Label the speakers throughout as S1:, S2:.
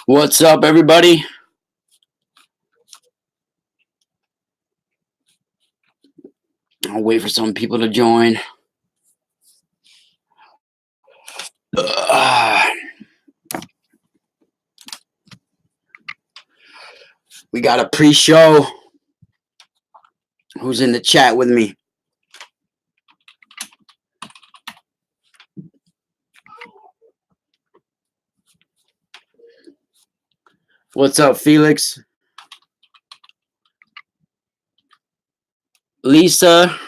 S1: What's up, everybody? I'll wait for some people to join. Uh, we got a pre-show. Who's in the chat with me? What's up, Felix? Lisa?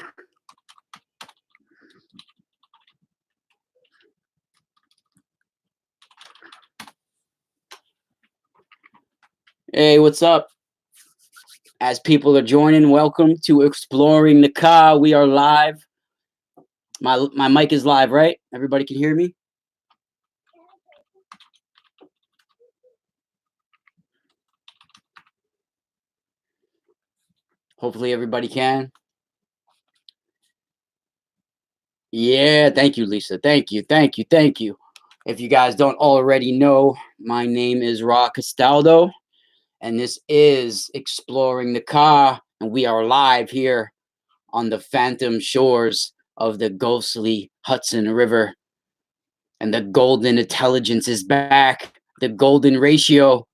S1: Hey, what's up? As people are joining, welcome to Exploring the Ka. We are live. My mic is live, right? Everybody can hear me? Hopefully everybody can. Yeah, thank you, Lisa. Thank you. If you guys don't already know, my name is Ra Castaldo, and this is Exploring the Ka, and we are live here on the phantom shores of the ghostly Hudson River. And the golden intelligence is back, the golden ratio.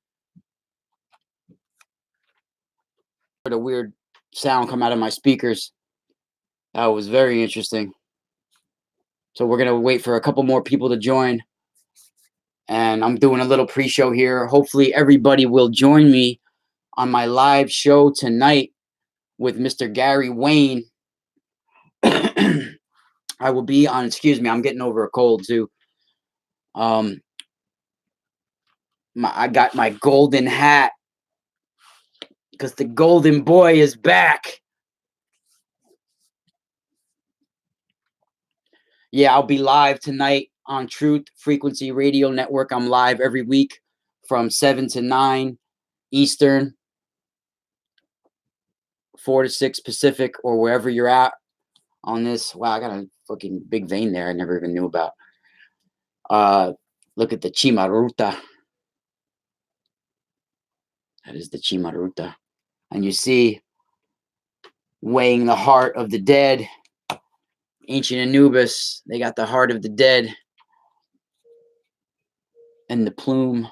S1: The weird sound come out of my speakers. That was very interesting. So we're going to wait for a couple more people to join. And I'm doing a little pre-show here. Hopefully everybody will join me on my live show tonight with Mr. Gary Wayne. I will be on, excuse me, I'm getting over a cold too. I got my golden hat because the golden boy is back. Yeah, I'll be live tonight on Truth Frequency Radio Network. I'm live every week from 7 to 9 Eastern, 4 to 6 Pacific, or wherever you're at on this. Wow, I got a fucking big vein there I never even knew about. Look at the Chimaruta. That is the Chimaruta. And you see, weighing the heart of the dead, ancient Anubis, they got the heart of the dead and the plume.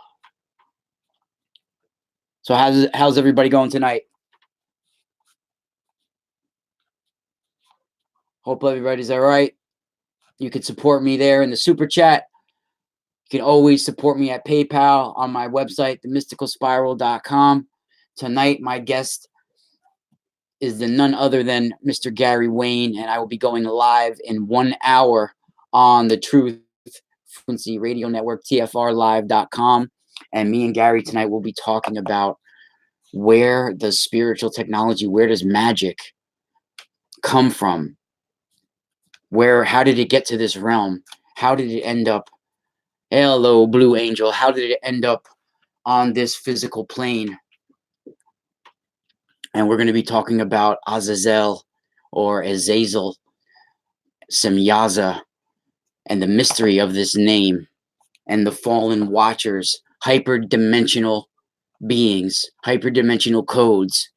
S1: So how's everybody going tonight? Hope everybody's all right. You can support me there in the super chat. You can always support me at PayPal on my website, themysticalspiral.com. Tonight, my guest is the none other than Mr. Gary Wayne, and I will be going live in 1 hour on the Truth Frequency Radio Network, TFRlive.com. And me and Gary tonight will be talking about where does spiritual technology, where does magic come from? How did it get to this realm? How did it end up? Hello, Blue Angel. How did it end up on this physical plane? And we're going to be talking about Azazel or Azazel, Semyaza, and the mystery of this name and the fallen watchers, hyperdimensional beings, hyperdimensional codes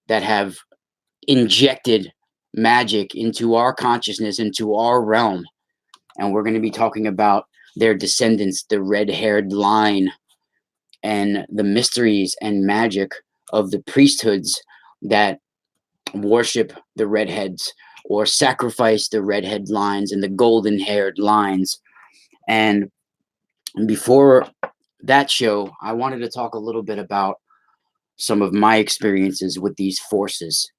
S1: that have injected magic into our consciousness, into our realm. And we're going to be talking about their descendants, the red-haired line, and the mysteries and magic of the priesthoods that worship the redheads or sacrifice the redhead lines and the golden-haired lines. And before that show, I wanted to talk a little bit about some of my experiences with these forces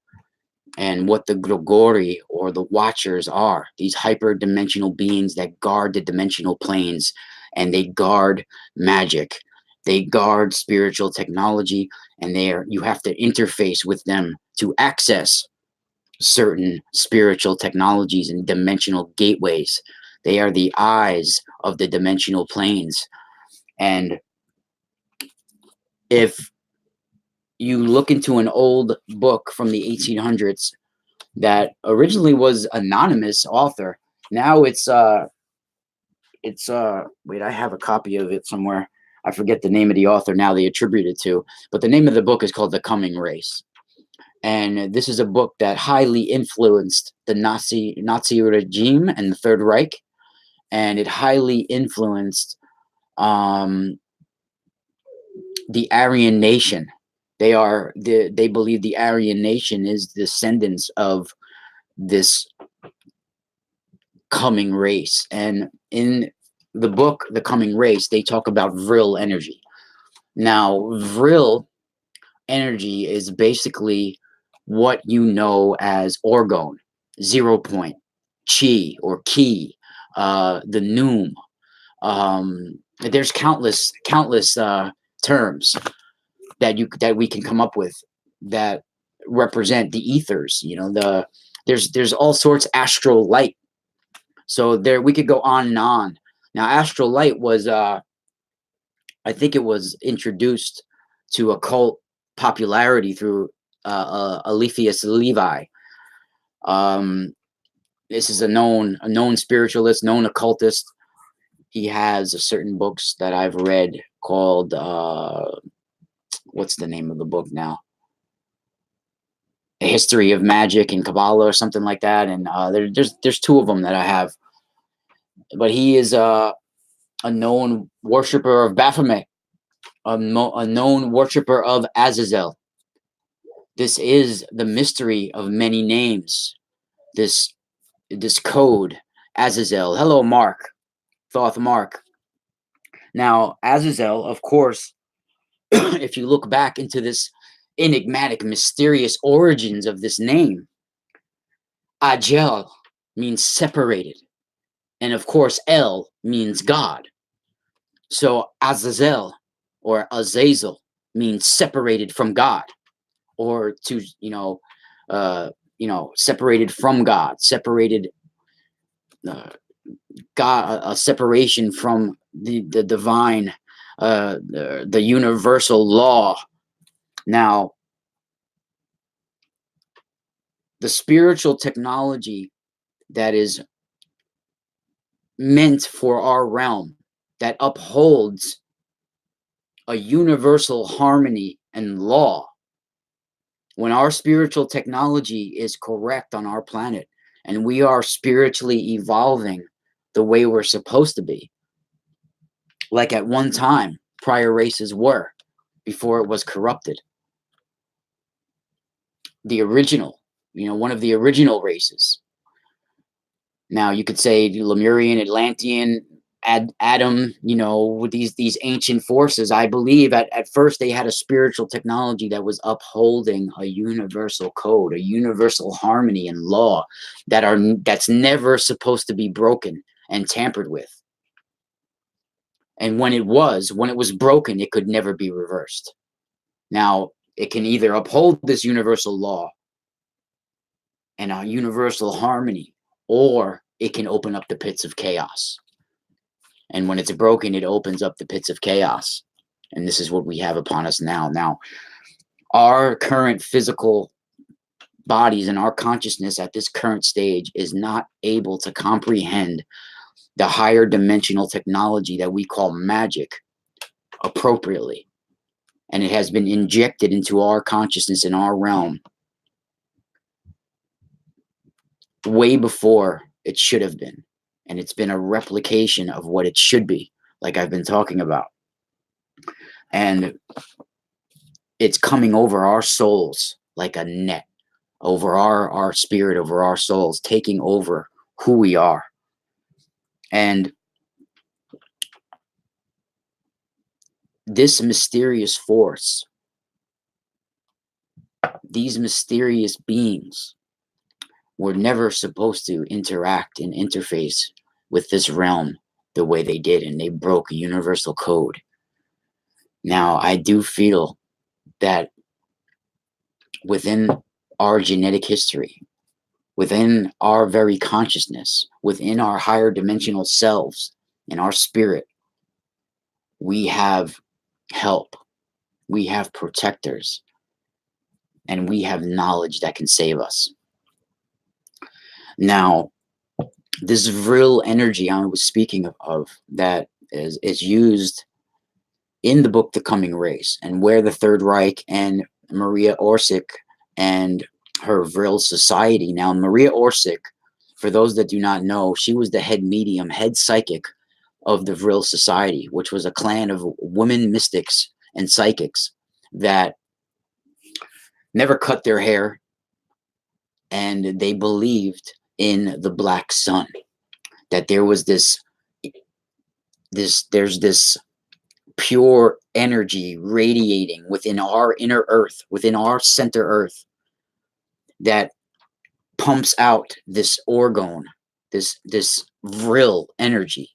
S1: and what the Grigori or the Watchers are. These hyperdimensional beings that guard the dimensional planes, and they guard magic. They guard spiritual technology, and you have to interface with them to access certain spiritual technologies and dimensional gateways. They are the eyes of the dimensional planes. And if you look into an old book from the 1800s that originally was anonymous author, now it's wait, I have a copy of it somewhere. I forget the name of the author now they attribute it to, but the name of the book is called The Coming Race. And this is a book that highly influenced the Nazi regime and the Third Reich, and it highly influenced the Aryan nation. They believe the Aryan nation is descendants of this coming race. And in the book The Coming Race, they talk about vril energy. Now, vril energy is basically what you know as orgone, 0 point, chi or ki, the noom. There's countless terms that we can come up with that represent the ethers. There's all sorts astral light. So there we could go on and on. Now, astral light was I think it was introduced to occult popularity through Eliphas Levi. This is a known spiritualist, known occultist. He has certain books that I've read called what's the name of the book now? A History of Magic and Kabbalah or something like that. And there's two of them that I have. But he is a known worshiper of Baphomet, a known worshiper of Azazel. This is the mystery of many names. This code, Azazel. Hello, Mark. Thoth Mark. Now, Azazel, of course, if you look back into this enigmatic, mysterious origins of this name, Ajel means separated. And of course, El means God. So Azazel or Azazel means separated from God, or to, separated from God, separated God, a separation from the divine, the universal law. Now, the spiritual technology that is meant for our realm, that upholds a universal harmony and law, when our spiritual technology is correct on our planet and we are spiritually evolving the way we're supposed to be, like at one time prior races were, before it was corrupted. The original, one of the original races. Now you could say Lemurian, Atlantean, Adam, with these ancient forces. I believe at first they had a spiritual technology that was upholding a universal code, a universal harmony and law that's never supposed to be broken and tampered with. And when it was broken, it could never be reversed. Now, it can either uphold this universal law and a universal harmony, or it can open up the pits of chaos. And when it's broken, it opens up the pits of chaos. And this is what we have upon us now. Now, our current physical bodies and our consciousness at this current stage is not able to comprehend the higher dimensional technology that we call magic appropriately. And it has been injected into our consciousness in our realm way before it should have been. And it's been a replication of what it should be, like I've been talking about. And it's coming over our souls like a net, over our spirit, over our souls, taking over who we are. And this mysterious force, these mysterious beings, were never supposed to interact and interface with this realm the way they did, and they broke a universal code. Now, I do feel that within our genetic history, within our very consciousness, within our higher dimensional selves, in our spirit, we have help, we have protectors, and we have knowledge that can save us. Now, this vril energy I was speaking of that is used in the book The Coming Race, and where the Third Reich and Maria Orsic and her Vril Society. Now, Maria Orsic, for those that do not know, she was the head medium, head psychic of the Vril Society, which was a clan of women mystics and psychics that never cut their hair, and they believed in the black sun, that there was there's this pure energy radiating within our inner earth, within our center earth, that pumps out this orgone, this vril energy.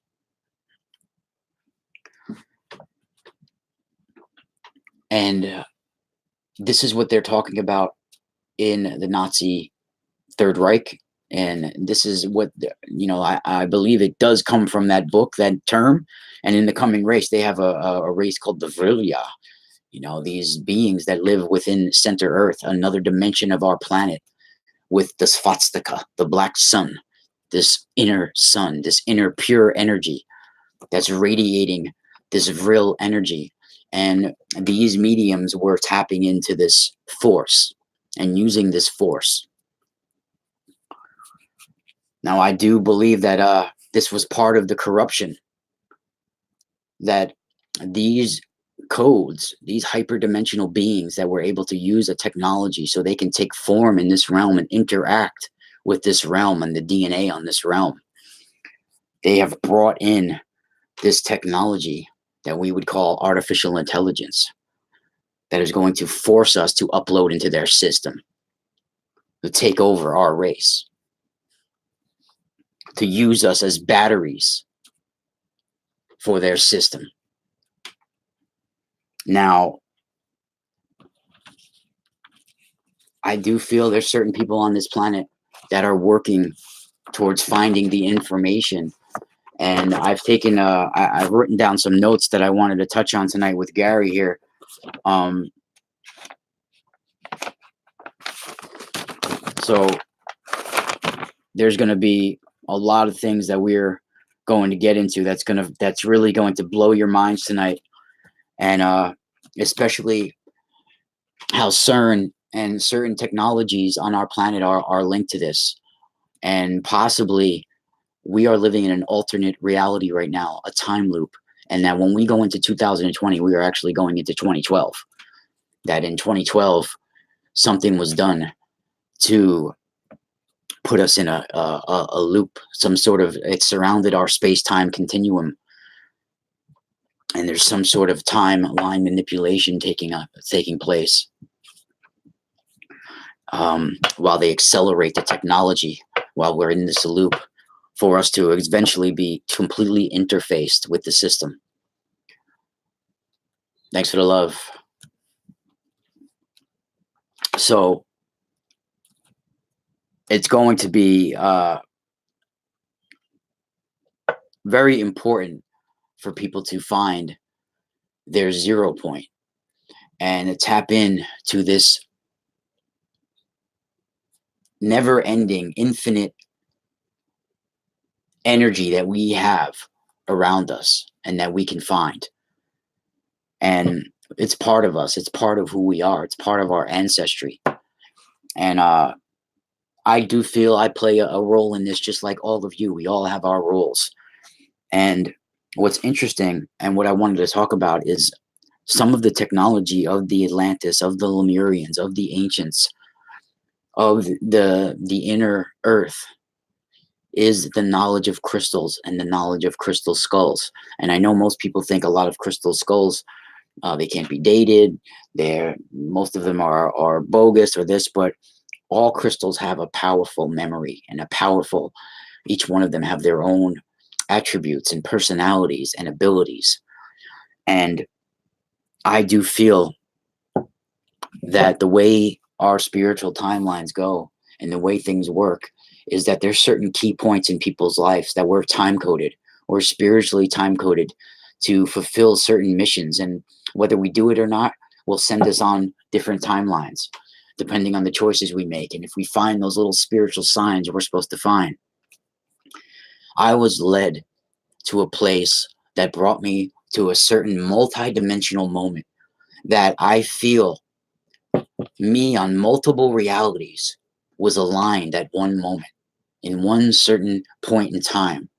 S1: And this is what they're talking about in the Nazi Third Reich. And this is what, I believe it does come from that book, that term. And in The Coming Race, they have a race called the Vrilya, these beings that live within center earth, another dimension of our planet, with the Svastika, the black sun, this inner sun, this inner pure energy that's radiating this vril energy. And these mediums were tapping into this force and using this force. Now, I do believe that this was part of the corruption, that these codes, these hyperdimensional beings that were able to use a technology so they can take form in this realm and interact with this realm and the DNA on this realm. They have brought in this technology that we would call artificial intelligence, that is going to force us to upload into their system, to take over our race, to use us as batteries for their system. Now, I do feel there's certain people on this planet that are working towards finding the information. And I've taken, I've written down some notes that I wanted to touch on tonight with Gary here. So there's going to be a lot of things that we're going to get into that's really going to blow your minds tonight. And especially how CERN and certain technologies on our planet are linked to this. And possibly we are living in an alternate reality right now, a time loop. And that when we go into 2020, we are actually going into 2012. That in 2012, something was done to put us in a loop, some sort of, it surrounded our space-time continuum. And there's some sort of timeline manipulation taking place while they accelerate the technology, while we're in this loop, for us to eventually be completely interfaced with the system. Thanks for the love. So it's going to be very important for people to find their 0 point and to tap in to this never-ending, infinite energy that we have around us and that we can find. And it's part of us. It's part of who we are. It's part of our ancestry. And I do feel I play a role in this, just like all of you. We all have our roles. And what's interesting and what I wanted to talk about is some of the technology of the Atlantis, of the Lemurians, of the ancients, of the inner earth, is the knowledge of crystals and the knowledge of crystal skulls. And I know most people think a lot of crystal skulls, they can't be dated. Most of them are bogus or this, but all crystals have a powerful memory and each one of them have their own attributes and personalities and abilities. And I do feel that the way our spiritual timelines go and the way things work is that there's certain key points in people's lives that we're time-coded or spiritually time-coded to fulfill certain missions. And whether we do it or not will send us on different timelines, depending on the choices we make. And if we find those little spiritual signs we're supposed to find. I was led to a place that brought me to a certain multi-dimensional moment that I feel me on multiple realities was aligned at one moment in one certain point in time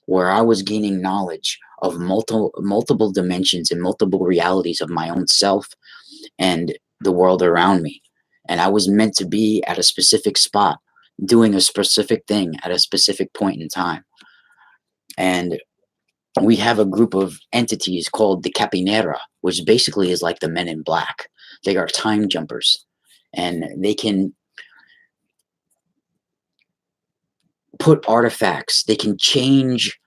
S1: where I was gaining knowledge of multiple dimensions and multiple realities of my own self and the world around me. And I was meant to be at a specific spot doing a specific thing at a specific point in time. And we have a group of entities called the Capinera, which basically is like the Men in Black. They are time jumpers, and they can put artifacts. They can change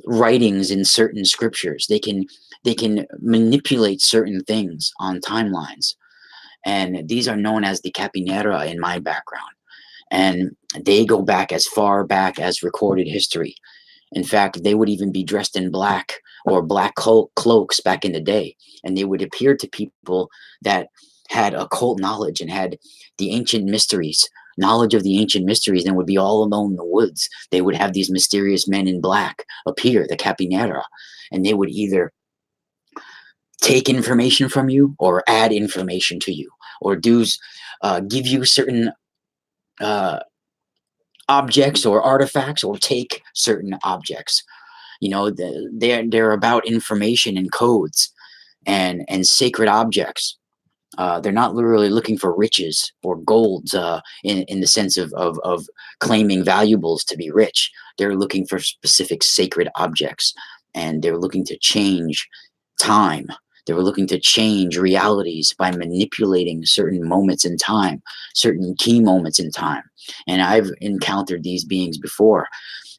S1: writings in certain scriptures. They can manipulate certain things on timelines, and these are known as the Capinera in my background. And they go back as far back as recorded history. In fact, they would even be dressed in black or black cloaks back in the day, and they would appear to people that had occult knowledge and had the ancient mysteries, knowledge of the ancient mysteries, and would be all alone in the woods. They would have these mysterious men in black appear, the Capinera, and they would either take information from you or add information to you or give you certain uh, objects or artifacts or take certain objects. They're about information and codes and sacred objects. They're not literally looking for riches or golds in the sense of claiming valuables to be rich. They're looking for specific sacred objects, and they're looking to change time. They were looking to change realities by manipulating certain moments in time, certain key moments in time. And I've encountered these beings before.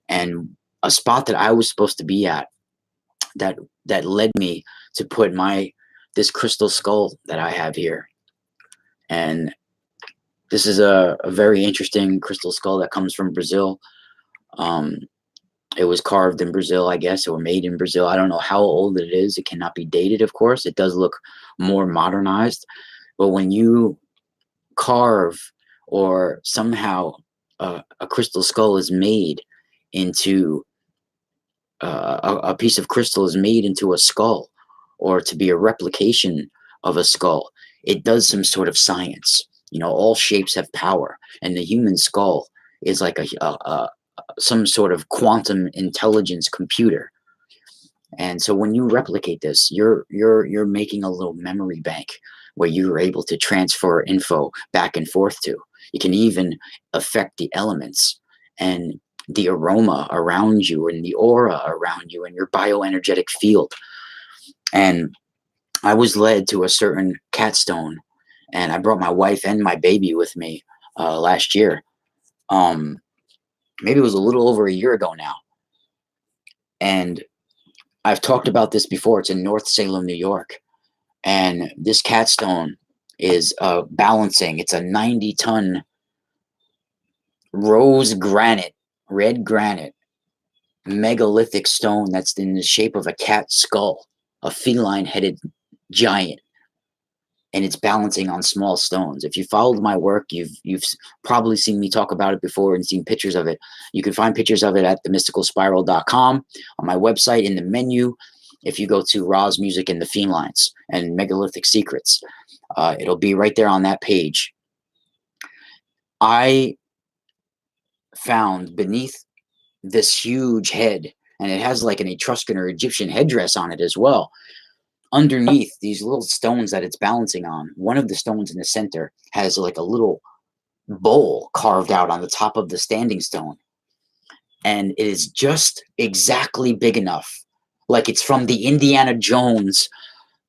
S1: And a spot that I was supposed to be at that led me to put this crystal skull that I have here. And this is a very interesting crystal skull that comes from Brazil. It was carved in Brazil, I guess, or made in Brazil. I don't know how old it is. It cannot be dated, of course. It does look more modernized. But when you carve or somehow a crystal skull is made into a piece of crystal is made into a skull or to be a replication of a skull, it does some sort of science. All shapes have power, and the human skull is like some sort of quantum intelligence computer. And so when you replicate this, you're making a little memory bank where you're able to transfer info back and forth to. You can even affect the elements and the aroma around you and the aura around you and your bioenergetic field. And I was led to a certain cat stone, and I brought my wife and my baby with me last year. Maybe it was a little over a year ago now. And I've talked about this before. It's in North Salem, New York. And this cat stone is balancing. It's a 90-ton rose granite, red granite, megalithic stone that's in the shape of a cat skull, a feline-headed giant. And it's balancing on small stones. If you followed my work, you've probably seen me talk about it before and seen pictures of it. You can find pictures of it at themysticalspiral.com, on my website in the menu. If you go to Ra's Music and the Felines and Megalithic Secrets, it'll be right there on that page. I found beneath this huge head, and it has like an Etruscan or Egyptian headdress on it as well. Underneath these little stones that it's balancing on, one of the stones in the center has like a little bowl carved out on the top of the standing stone. And it is just exactly big enough, like it's from the Indiana Jones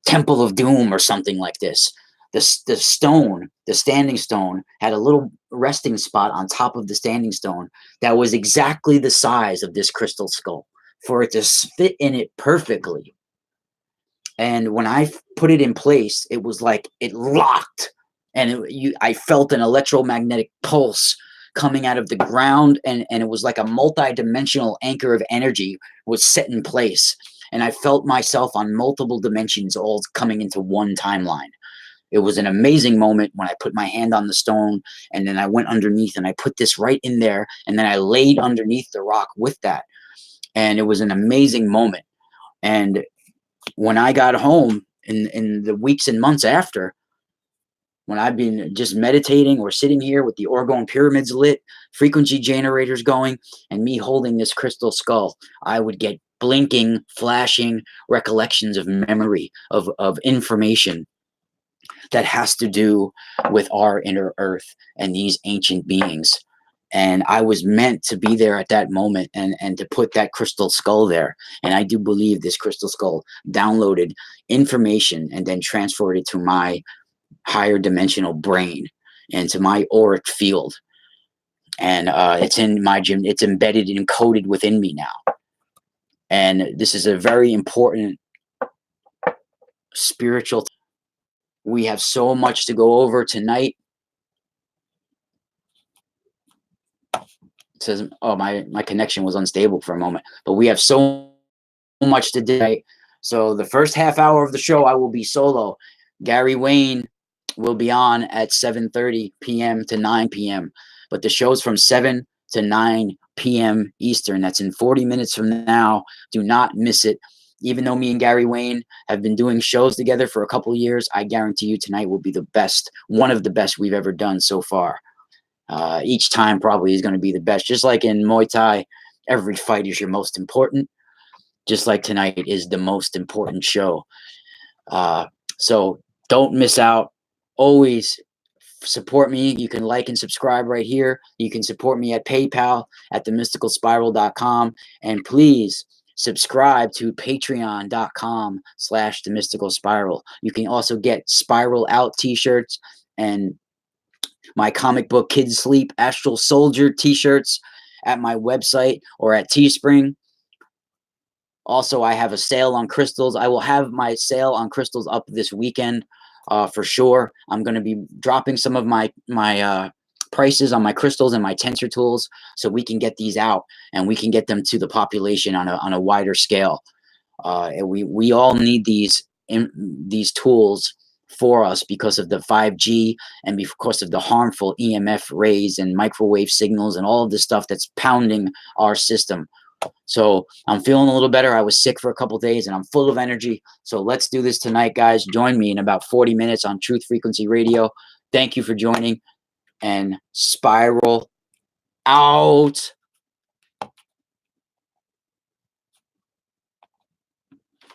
S1: Temple of Doom or something like this. The stone, the standing stone, had a little resting spot on top of the standing stone that was exactly the size of this crystal skull for it to fit in it perfectly. And when I put it in place, it was like it locked, and I felt an electromagnetic pulse coming out of the ground, and it was like a multi-dimensional anchor of energy was set in place. And I felt myself on multiple dimensions all coming into one timeline. It was an amazing moment when I put my hand on the stone, and then I went underneath and I put this right in there, and then I laid underneath the rock with that. And it was an amazing moment. And when I got home in the weeks and months after, when I've been just meditating or sitting here with the orgone pyramids lit, frequency generators going, and me holding this crystal skull, I would get blinking, flashing recollections of memory, of information that has to do with our inner earth and these ancient beings. And I was meant to be there at that moment and to put that crystal skull there. And I do believe this crystal skull downloaded information and then transferred it to my higher dimensional brain and to my auric field. And it's in my gym. It's embedded and encoded within me now. And this is a very important spiritual. We have so much to go over tonight. It says, oh, my connection was unstable for a moment, but we have so much to do. So the first half hour of the show, I will be solo. Gary Wayne will be on at 7:30 p.m. to 9 p.m. But the show's from 7 to 9 p.m. Eastern. That's in 40 minutes from now. Do not miss it. Even though me and Gary Wayne have been doing shows together for a couple of years, I guarantee you tonight will be the best, one of the best we've ever done so far. Each time probably is going to be the best. Just like in Muay Thai, every fight is your most important. Just like tonight is the most important show. So don't miss out. Always support me. You can like and subscribe right here. You can support me at PayPal at themysticalspiral.com. And please subscribe to patreon.com/themysticalspiral. You can also get Spiral Out t-shirts and my comic book Kids Sleep Astral Soldier t-shirts at my website or at Teespring. Also, I have a sale on crystals. I will have my sale on crystals up this weekend for sure. I'm going to be dropping some of my prices on my crystals and my tensor tools so we can get these out and we can get them to the population on a wider scale. We all need these tools for us because of the 5G and because of the harmful EMF rays and microwave signals and all of the stuff that's pounding our system. So I'm feeling a little better. I was sick for a couple of days and I'm full of energy. So let's do this tonight, guys. Join me in about 40 minutes on Truth Frequency Radio. Thank you for joining, and Spiral out.